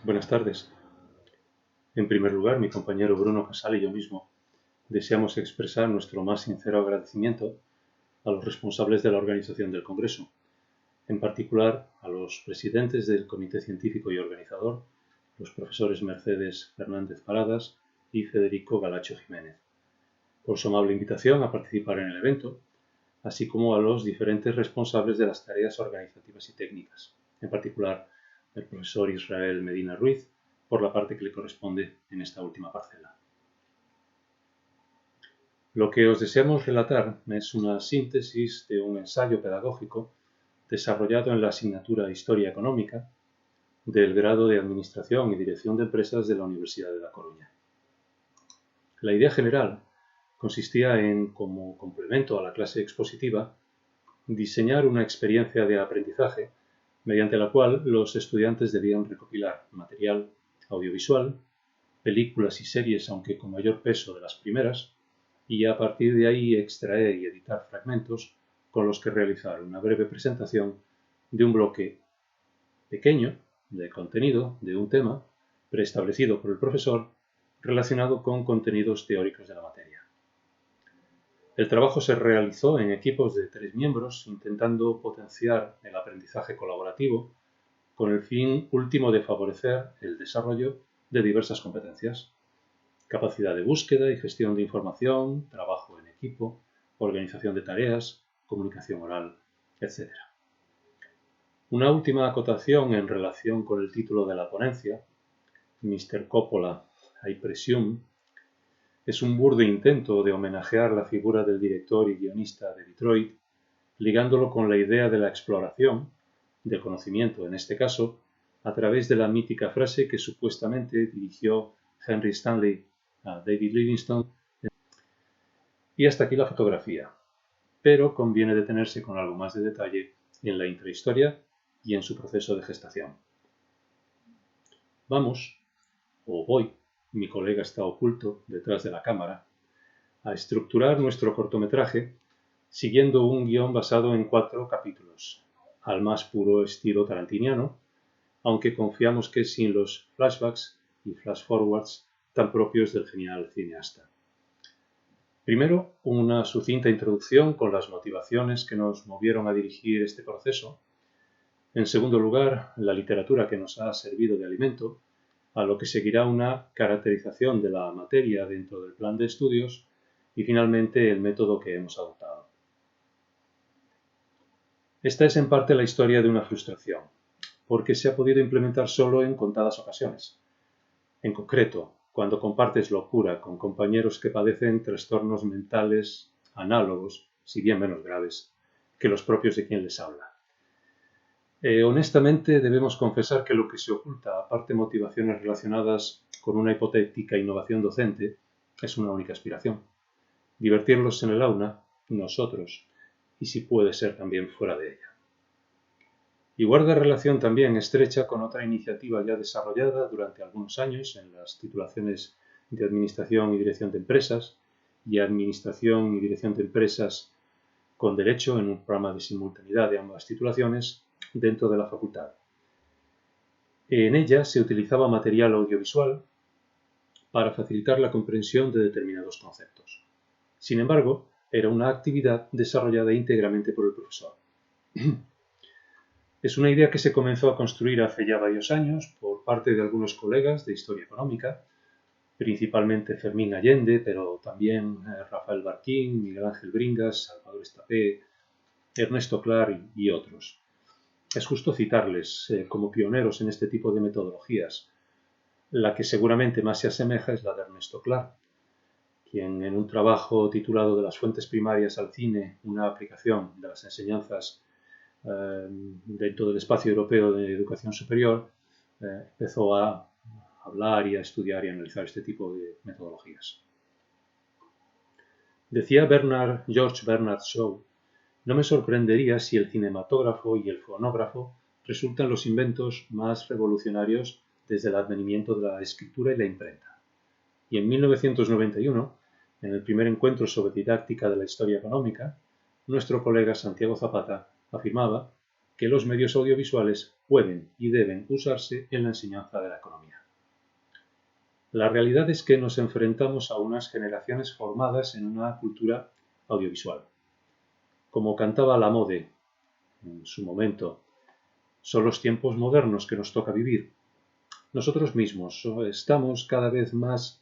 Buenas tardes. En primer lugar, mi compañero Bruno Casal y yo mismo deseamos expresar nuestro más sincero agradecimiento a los responsables de la organización del Congreso, en particular a los presidentes del Comité Científico y Organizador, los profesores Mercedes Fernández Paradas y Federico Galacho Jiménez, por su amable invitación a participar en el evento, así como a los diferentes responsables de las tareas organizativas y técnicas, en particular el profesor Israel Medina Ruiz, por la parte que le corresponde en esta última parcela. Lo que os deseamos relatar es una síntesis de un ensayo pedagógico desarrollado en la asignatura Historia Económica del grado de Administración y Dirección de Empresas de la Universidad de La Coruña. La idea general consistía en, como complemento a la clase expositiva, diseñar una experiencia de aprendizaje mediante la cual los estudiantes debían recopilar material audiovisual, películas y series, aunque con mayor peso de las primeras, y a partir de ahí extraer y editar fragmentos con los que realizar una breve presentación de un bloque pequeño de contenido de un tema preestablecido por el profesor relacionado con contenidos teóricos de la materia. El trabajo se realizó en equipos de 3 miembros intentando potenciar el aprendizaje colaborativo con el fin último de favorecer el desarrollo de diversas competencias: capacidad de búsqueda y gestión de información, trabajo en equipo, organización de tareas, comunicación oral, etc. Una última acotación en relación con el título de la ponencia, Mr. Coppola, I Presume, es un burdo intento de homenajear la figura del director y guionista de Detroit, ligándolo con la idea de la exploración, del conocimiento en este caso, a través de la mítica frase que supuestamente dirigió Henry Stanley a David Livingstone. Y hasta aquí la fotografía, pero conviene detenerse con algo más de detalle en la intrahistoria y en su proceso de gestación. Vamos, o voy, mi colega está oculto detrás de la cámara, a estructurar nuestro cortometraje siguiendo un guión basado en 4 capítulos, al más puro estilo tarantiniano, aunque confiamos que sin los flashbacks y flash-forwards tan propios del genial cineasta. Primero, una sucinta introducción con las motivaciones que nos movieron a dirigir este proceso. En segundo lugar, la literatura que nos ha servido de alimento, a lo que seguirá una caracterización de la materia dentro del plan de estudios y finalmente el método que hemos adoptado. Esta es en parte la historia de una frustración, porque se ha podido implementar solo en contadas ocasiones. En concreto, cuando compartes locura con compañeros que padecen trastornos mentales análogos, si bien menos graves, que los propios de quien les habla. Honestamente, debemos confesar que lo que se oculta, aparte motivaciones relacionadas con una hipotética innovación docente, es una única aspiración: divertirlos en el aula, nosotros, y si puede ser también fuera de ella. Y guarda relación también estrecha con otra iniciativa ya desarrollada durante algunos años en las titulaciones de Administración y Dirección de Empresas y Administración y Dirección de Empresas con Derecho, en un programa de simultaneidad de ambas titulaciones dentro de la facultad. En ella se utilizaba material audiovisual para facilitar la comprensión de determinados conceptos. Sin embargo, era una actividad desarrollada íntegramente por el profesor. Es una idea que se comenzó a construir hace ya varios años por parte de algunos colegas de Historia Económica, principalmente Fermín Allende, pero también Rafael Barquín, Miguel Ángel Bringas, Salvador Estapé, Ernesto Clar y otros. Es justo citarles como pioneros en este tipo de metodologías. La que seguramente más se asemeja es la de Ernesto Clar, quien en un trabajo titulado De las fuentes primarias al cine, una aplicación de las enseñanzas dentro del espacio europeo de educación superior, empezó a hablar y a estudiar y a analizar este tipo de metodologías. Decía George Bernard Shaw: no me sorprendería si el cinematógrafo y el fonógrafo resultan los inventos más revolucionarios desde el advenimiento de la escritura y la imprenta. Y en 1991, en el primer encuentro sobre didáctica de la historia económica, nuestro colega Santiago Zapata afirmaba que los medios audiovisuales pueden y deben usarse en la enseñanza de la economía. La realidad es que nos enfrentamos a unas generaciones formadas en una cultura audiovisual. Como cantaba Lamode en su momento, son los tiempos modernos que nos toca vivir. Nosotros mismos estamos cada vez más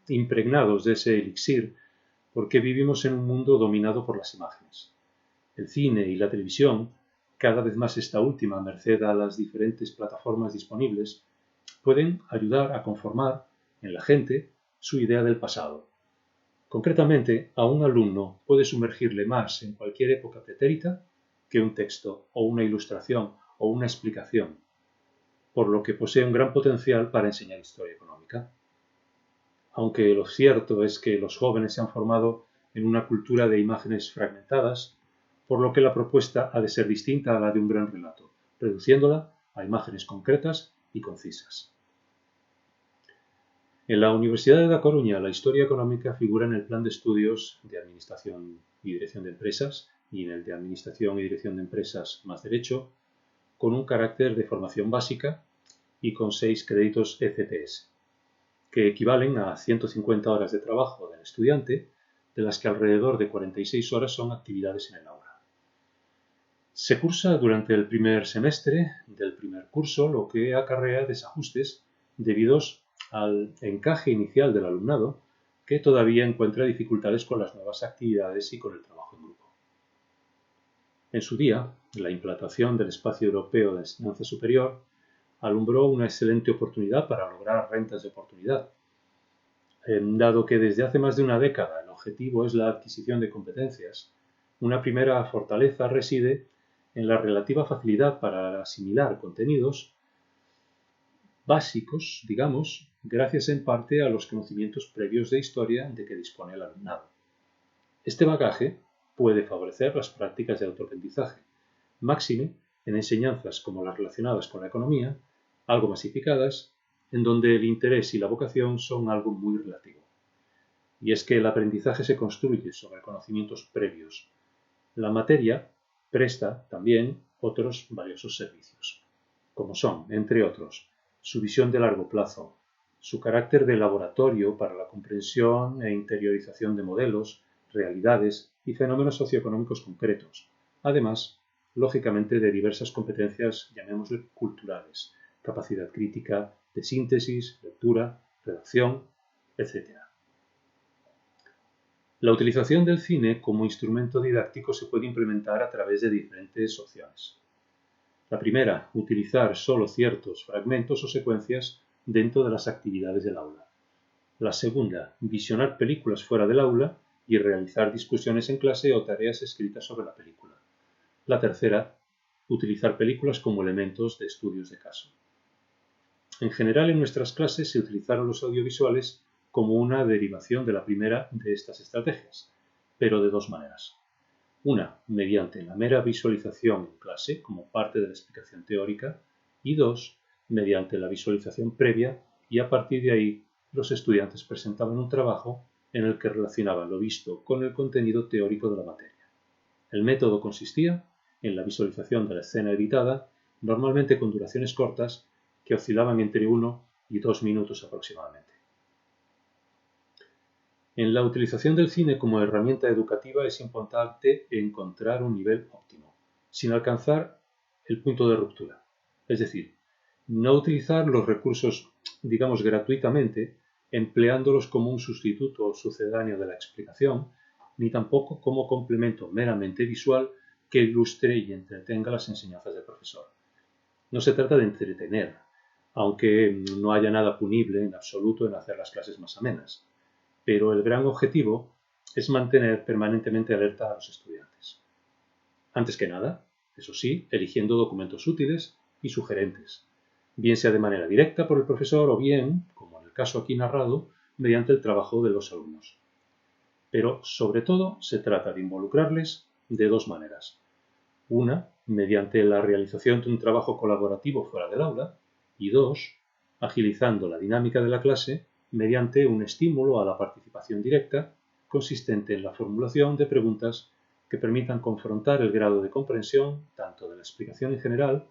impregnados de ese elixir porque vivimos en un mundo dominado por las imágenes. El cine y la televisión, cada vez más esta última merced a las diferentes plataformas disponibles, pueden ayudar a conformar en la gente su idea del pasado. Concretamente, a un alumno puede sumergirle más en cualquier época pretérita que un texto o una ilustración o una explicación, por lo que posee un gran potencial para enseñar historia económica. Aunque lo cierto es que los jóvenes se han formado en una cultura de imágenes fragmentadas, por lo que la propuesta ha de ser distinta a la de un gran relato, reduciéndola a imágenes concretas y concisas. En la Universidad de La Coruña, la historia económica figura en el plan de estudios de Administración y Dirección de Empresas y en el de Administración y Dirección de Empresas más Derecho, con un carácter de formación básica y con 6 créditos ECTS, que equivalen a 150 horas de trabajo del estudiante, de las que alrededor de 46 horas son actividades en el aula. Se cursa durante el primer semestre del primer curso, lo que acarrea desajustes debidos al encaje inicial del alumnado, que todavía encuentra dificultades con las nuevas actividades y con el trabajo en grupo. En su día, la implantación del Espacio Europeo de Enseñanza Superior alumbró una excelente oportunidad para lograr rentas de oportunidad. Dado que desde hace más de una década el objetivo es la adquisición de competencias, una primera fortaleza reside en la relativa facilidad para asimilar contenidos básicos, digamos, gracias en parte a los conocimientos previos de historia de que dispone el alumnado. Este bagaje puede favorecer las prácticas de autoaprendizaje, máxime en enseñanzas como las relacionadas con la economía, algo masificadas, en donde el interés y la vocación son algo muy relativo. Y es que el aprendizaje se construye sobre conocimientos previos. La materia presta también otros valiosos servicios, como son, entre otros, su visión de largo plazo, su carácter de laboratorio para la comprensión e interiorización de modelos, realidades y fenómenos socioeconómicos concretos, además, lógicamente, de diversas competencias, llamémosle culturales, capacidad crítica, de síntesis, lectura, redacción, etc. La utilización del cine como instrumento didáctico se puede implementar a través de diferentes opciones. La primera, utilizar solo ciertos fragmentos o secuencias dentro de las actividades del aula. La segunda, visionar películas fuera del aula y realizar discusiones en clase o tareas escritas sobre la película. La tercera, utilizar películas como elementos de estudios de caso. En general, en nuestras clases se utilizaron los audiovisuales como una derivación de la primera de estas estrategias, pero de dos maneras. Una, mediante la mera visualización en clase como parte de la explicación teórica, y dos, mediante la visualización previa, y a partir de ahí los estudiantes presentaban un trabajo en el que relacionaban lo visto con el contenido teórico de la materia. El método consistía en la visualización de la escena editada, normalmente con duraciones cortas, que oscilaban entre 1 y 2 minutos aproximadamente. En la utilización del cine como herramienta educativa es importante encontrar un nivel óptimo, sin alcanzar el punto de ruptura. Es decir, no utilizar los recursos, digamos, gratuitamente, empleándolos como un sustituto sucedáneo de la explicación, ni tampoco como complemento meramente visual que ilustre y entretenga las enseñanzas del profesor. No se trata de entretener, aunque no haya nada punible en absoluto en hacer las clases más amenas, pero el gran objetivo es mantener permanentemente alerta a los estudiantes. Antes que nada, eso sí, eligiendo documentos útiles y sugerentes, bien sea de manera directa por el profesor o bien, como en el caso aquí narrado, mediante el trabajo de los alumnos. Pero, sobre todo, se trata de involucrarles de dos maneras. Una, mediante la realización de un trabajo colaborativo fuera del aula, y dos, agilizando la dinámica de la clase mediante un estímulo a la participación directa consistente en la formulación de preguntas que permitan confrontar el grado de comprensión tanto de la explicación en general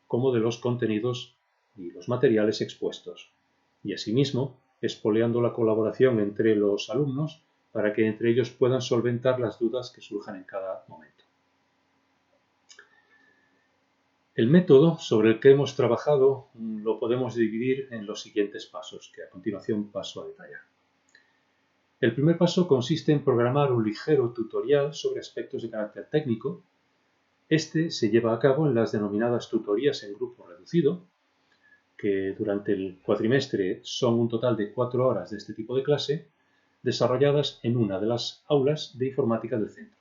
como de los contenidos y los materiales expuestos, y asimismo expoliando la colaboración entre los alumnos para que entre ellos puedan solventar las dudas que surjan en cada momento. El método sobre el que hemos trabajado lo podemos dividir en los siguientes pasos, que a continuación paso a detallar. El primer paso consiste en programar un ligero tutorial sobre aspectos de carácter técnico. Este se lleva a cabo en las denominadas tutorías en grupo reducido, que durante el cuatrimestre son un total de 4 horas de este tipo de clase, desarrolladas en una de las aulas de informática del centro.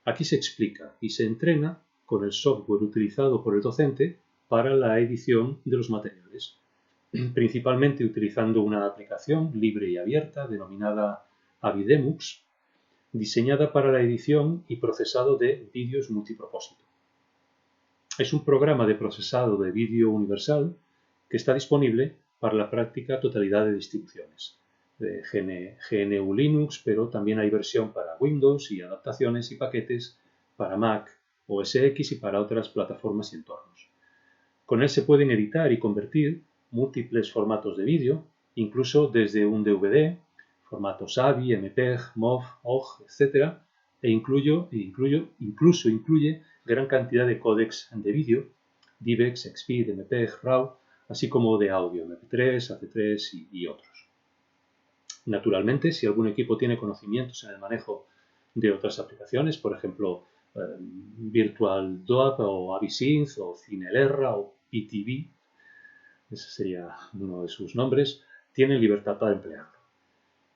Aquí se explica y se entrena con el software utilizado por el docente para la edición de los materiales, principalmente utilizando una aplicación libre y abierta denominada Avidemux, diseñada para la edición y procesado de vídeos multipropósito. Es un programa de procesado de vídeo universal que está disponible para la práctica totalidad de distribuciones, de GNU Linux, pero también hay versión para Windows y adaptaciones y paquetes para Mac, OS X y para otras plataformas y entornos. Con él se pueden editar y convertir múltiples formatos de vídeo, incluso desde un DVD, formatos AVI, MPEG, MOV, OGG, etc., incluso incluye gran cantidad de códecs de vídeo, DivX, XVID, MPEG, RAW, así como de audio, MP3, AC3 y otros. Naturalmente, si algún equipo tiene conocimientos en el manejo de otras aplicaciones, por ejemplo, Virtual DOAP o AviSynth o CineLerra o PTV, ese sería uno de sus nombres, tienen libertad para emplearlo.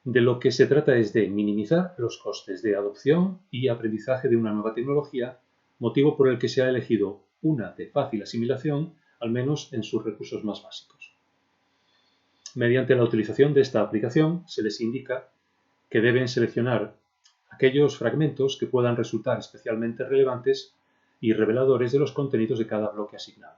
De lo que se trata es de minimizar los costes de adopción y aprendizaje de una nueva tecnología, motivo por el que se ha elegido una de fácil asimilación, al menos en sus recursos más básicos. Mediante la utilización de esta aplicación se les indica que deben seleccionar aquellos fragmentos que puedan resultar especialmente relevantes y reveladores de los contenidos de cada bloque asignado.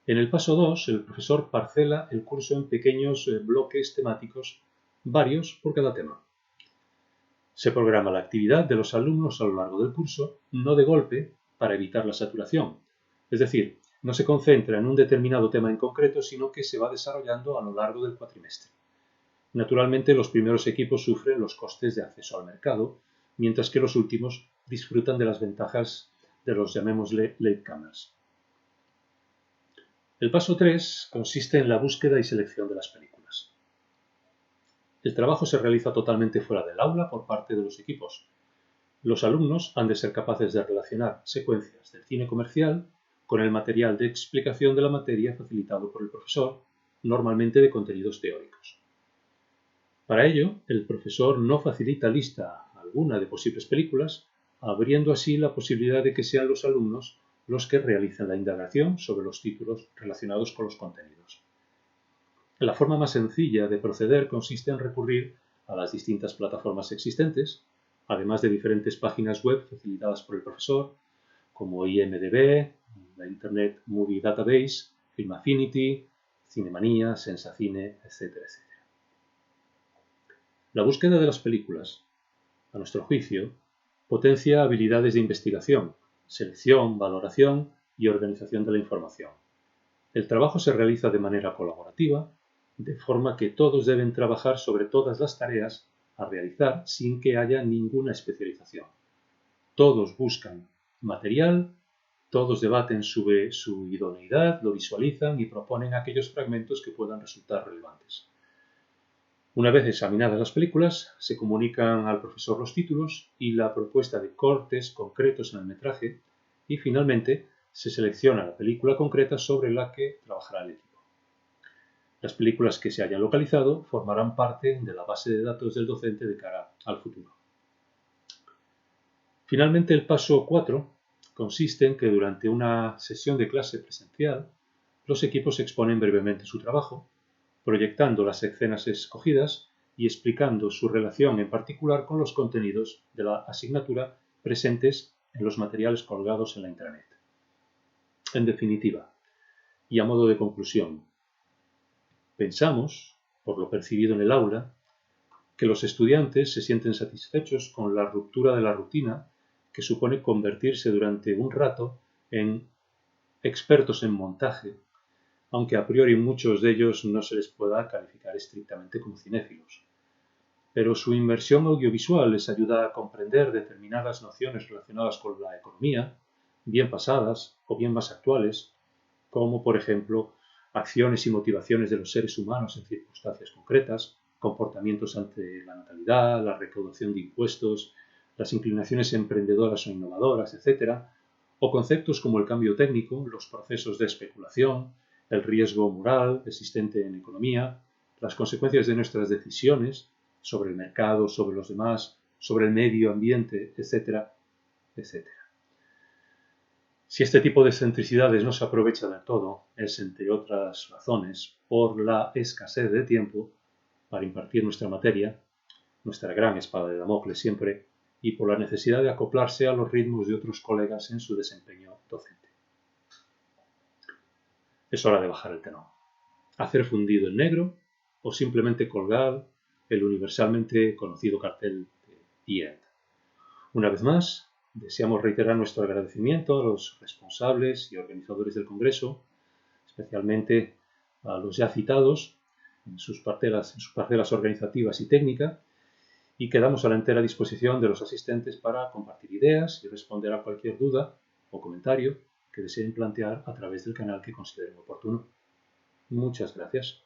En el paso 2, el profesor parcela el curso en pequeños bloques temáticos, varios por cada tema. Se programa la actividad de los alumnos a lo largo del curso, no de golpe, para evitar la saturación. Es decir, no se concentra en un determinado tema en concreto, sino que se va desarrollando a lo largo del cuatrimestre. Naturalmente, los primeros equipos sufren los costes de acceso al mercado, mientras que los últimos disfrutan de las ventajas de los, llamémosle, latecomers. El paso 3 consiste en la búsqueda y selección de las películas. El trabajo se realiza totalmente fuera del aula por parte de los equipos. Los alumnos han de ser capaces de relacionar secuencias del cine comercial con el material de explicación de la materia facilitado por el profesor, normalmente de contenidos teóricos. Para ello, el profesor no facilita lista alguna de posibles películas, abriendo así la posibilidad de que sean los alumnos los que realicen la indagación sobre los títulos relacionados con los contenidos. La forma más sencilla de proceder consiste en recurrir a las distintas plataformas existentes, además de diferentes páginas web facilitadas por el profesor, como IMDb, la Internet Movie Database, Film Affinity, Cinemanía, Sensacine, etc., etc. La búsqueda de las películas, a nuestro juicio, potencia habilidades de investigación, selección, valoración y organización de la información. El trabajo se realiza de manera colaborativa, de forma que todos deben trabajar sobre todas las tareas a realizar sin que haya ninguna especialización. Todos buscan material, todos debaten sobre su idoneidad, lo visualizan y proponen aquellos fragmentos que puedan resultar relevantes. Una vez examinadas las películas, se comunican al profesor los títulos y la propuesta de cortes concretos en el metraje y finalmente se selecciona la película concreta sobre la que trabajará el equipo. Las películas que se hayan localizado formarán parte de la base de datos del docente de cara al futuro. Finalmente, el paso 4 consiste en que durante una sesión de clase presencial, los equipos exponen brevemente su trabajo, proyectando las escenas escogidas y explicando su relación en particular con los contenidos de la asignatura presentes en los materiales colgados en la intranet. En definitiva, y a modo de conclusión, pensamos, por lo percibido en el aula, que los estudiantes se sienten satisfechos con la ruptura de la rutina que supone convertirse durante un rato en expertos en montaje, aunque a priori muchos de ellos no se les pueda calificar estrictamente como cinéfilos. Pero su inmersión audiovisual les ayuda a comprender determinadas nociones relacionadas con la economía, bien pasadas o bien más actuales, como por ejemplo acciones y motivaciones de los seres humanos en circunstancias concretas, comportamientos ante la natalidad, la recaudación de impuestos, las inclinaciones emprendedoras o innovadoras, etc., o conceptos como el cambio técnico, los procesos de especulación, el riesgo moral existente en economía, las consecuencias de nuestras decisiones sobre el mercado, sobre los demás, sobre el medio ambiente, etcétera, etcétera. Si este tipo de excentricidades no se aprovecha del todo, es, entre otras razones, por la escasez de tiempo para impartir nuestra materia, nuestra gran espada de Damocles siempre, y por la necesidad de acoplarse a los ritmos de otros colegas en su desempeño docente. Es hora de bajar el telón, hacer fundido en negro o simplemente colgar el universalmente conocido cartel de The End. Una vez más, deseamos reiterar nuestro agradecimiento a los responsables y organizadores del Congreso, especialmente a los ya citados en sus parcelas organizativas y técnicas, y quedamos a la entera disposición de los asistentes para compartir ideas y responder a cualquier duda o comentario que deseen plantear a través del canal que consideren oportuno. Muchas gracias.